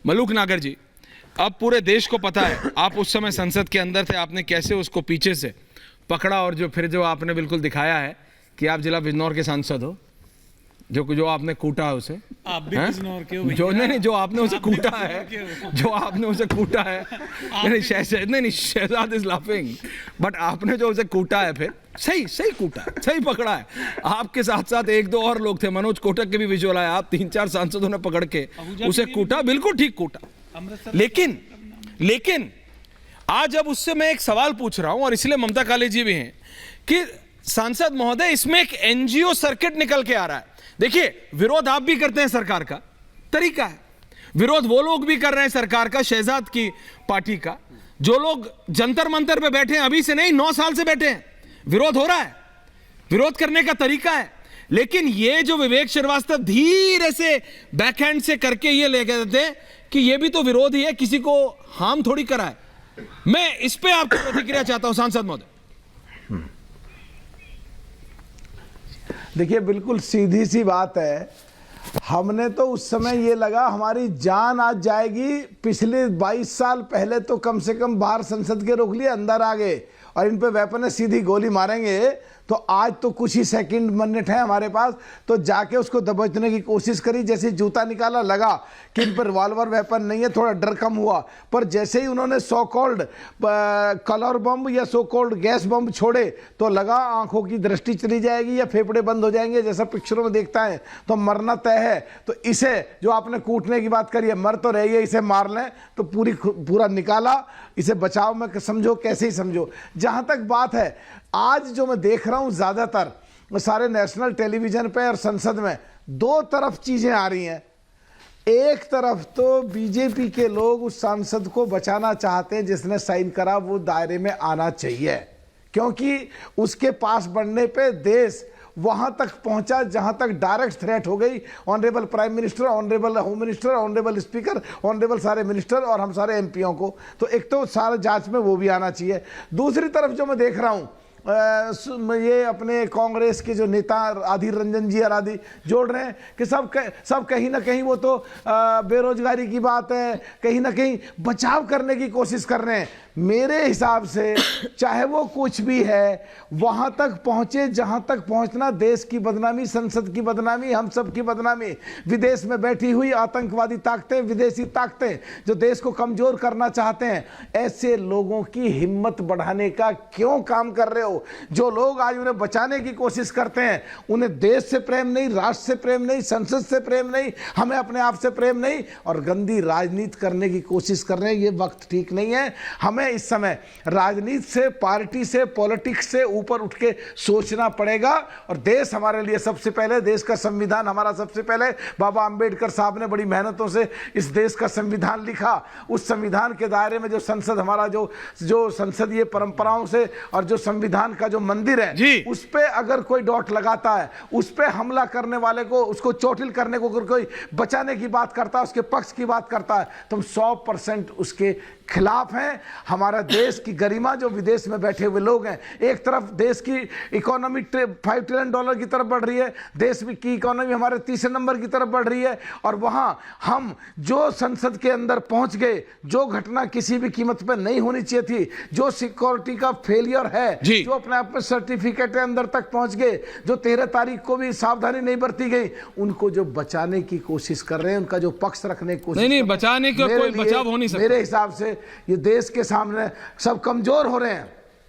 मलूक नागर जी, अब पूरे देश को पता है आप उस समय संसद के अंदर थे, आपने कैसे उसको पीछे से पकड़ा और जो आपने बिल्कुल दिखाया है कि आप जिला बिजनौर के सांसद हो, जो आपने कूटा है उसे, आप भी बिजनौर के हो जो नहीं जो आपने उसे कूटा है, जो आपने उसे कूटा है, नहीं शहजाद इज लाफिंग, बट आपने जो उसे कूटा है, फिर सही कूटा है, सही पकड़ा है। आपके साथ साथ एक दो और लोग थे, मनोज कोटक के भी विजुअल आए, आप 3-4 सांसदों ने पकड़ के उसे कूटा, बिल्कुल ठीक कूटा। लेकिन आज अब उससे मैं एक सवाल पूछ रहा हूं, और इसलिए ममता काली जी भी हैं कि सांसद महोदय, इसमें एक एनजीओ सर्किट निकल के आ रहा है। देखिए, विरोध आप भी करते हैं, सरकार का तरीका है, विरोध वो लोग भी कर रहे हैं सरकार का, शहजाद की पार्टी का, जो लोग जंतर मंतर पे बैठे हैं, अभी से नहीं 9 साल से बैठे हैं, विरोध हो रहा है, विरोध करने का तरीका है। लेकिन ये जो विवेक श्रीवास्तव धीरे से बैकहैंड से करके ये ले गए थे कि ये भी तो विरोध ही है, किसी को हार्म थोड़ी करा है। मैं इस पे आपकी प्रतिक्रिया चाहता हूं सांसद महोदय। देखिए, बिल्कुल सीधी सी बात है, हमने तो उस समय ये लगा हमारी जान आज जाएगी। पिछले 22 साल पहले तो कम से कम बाहर संसद के रोक लिए, अंदर आ गए और इन पे वेपन है, सीधी गोली मारेंगे। तो आज तो कुछ ही सेकंड मिनट है हमारे पास, तो जाके उसको दबोचने की कोशिश करी, जैसे जूता निकाला, लगा कि इन पर रिवॉल्वर वेपन नहीं है, थोड़ा डर कम हुआ। पर जैसे ही उन्होंने सो कॉल्ड कलर बम या सो कॉल्ड गैस बम छोड़े, तो लगा आंखों की दृष्टि चली जाएगी या फेफड़े बंद हो जाएंगे, जैसा पिक्चरों में देखता है, तो मरना तय है। तो इसे जो आपने कूटने की बात करी है, मर तो रही है, इसे मार लें, तो पूरा निकाला, इसे बचाव में समझो, कैसे ही समझो। जहां तक बात है, आज जो मैं देख रहा हूं ज्यादातर सारे नेशनल टेलीविजन पे और संसद में, दो तरफ चीजें आ रही हैं। एक तरफ तो बीजेपी के लोग उस सांसद को बचाना चाहते हैं जिसने साइन करा, वो दायरे में आना चाहिए, क्योंकि उसके पास बढ़ने पे देश वहां तक पहुंचा जहां तक डायरेक्ट थ्रेट हो गई। Honourable prime minister, honourable home minister, honourable speaker, honourable सारे मिनिस्टर और हम सारे एमपीओ को, तो एक तो सारे जांच में वो भी आना चाहिए। दूसरी तरफ जो मैं देख रहा हूं, ये अपने कांग्रेस के जो नेता अधीर रंजन जी और आदि जोड़ रहे हैं कि सब कहीं ना कहीं वो तो बेरोजगारी की बात है, कहीं ना कहीं बचाव करने की कोशिश कर रहे हैं। मेरे हिसाब से चाहे वो कुछ भी है, वहां तक पहुंचे जहां तक पहुंचना, देश की बदनामी, संसद की बदनामी, हम सब की बदनामी, विदेश में बैठी हुई आतंकवादी ताकतें, विदेशी ताकतें जो देश को कमजोर करना चाहते हैं, ऐसे लोगों की हिम्मत बढ़ाने का क्यों काम कर रहे हो? जो लोग आज उन्हें बचाने की कोशिश करते हैं, उन्हें देश से प्रेम नहीं, राष्ट्र से प्रेम नहीं, संसद से प्रेम नहीं, हमें अपने आप से प्रेम नहीं, और गंदी राजनीति करने की कोशिश कर रहे हैं। ये वक्त ठीक नहीं है। हमें इस समय राजनीति से, पार्टी से, पॉलिटिक्स से ऊपर उठ के सोचना पड़ेगा। और देश हमारे लिए सबसे पहले, देश का संविधान हमारा सबसे पहले, बाबा अंबेडकर साहब ने बड़ी मेहनतों से इस देश का संविधान लिखा। उस संविधान के दायरे में जो संसद हमारा जो संसदीय परंपराओं से और जो संविधान का जो मंदिर है, उस पे अगर कोई डॉट लगाता है, उस पे हमला करने वाले को, उसको चोटिल करने को अगर कोई बचाने की बात करता है, उसके पक्ष की बात करता है, तो हम 100% उसके खिलाफ हैं। हमारा देश की गरिमा, जो विदेश में बैठे हुए लोग हैं, एक तरफ देश की इकोनॉमी $5 ट्रिलियन की तरफ बढ़ रही है, देश की इकोनॉमी हमारे 30 नंबर की तरफ बढ़ रही है, और वहां हम जो संसद के अंदर पहुंच गए, जो घटना किसी भी कीमत पर नहीं होनी चाहिए थी, जो सिक्योरिटी का फेलियर है, जो अपने आप में सर्टिफिकेट अंदर तक पहुंच गए, जो 13 तारीख को भी सावधानी नहीं बरती गई, उनको जो बचाने की कोशिश कर रहे हैं, उनका जो पक्ष रखने की कोशिश नहीं, बचाने का कोई बचाव हो नहीं सकता। मेरे हिसाब से ये देश के सामने सब कमजोर हो रहे हैं।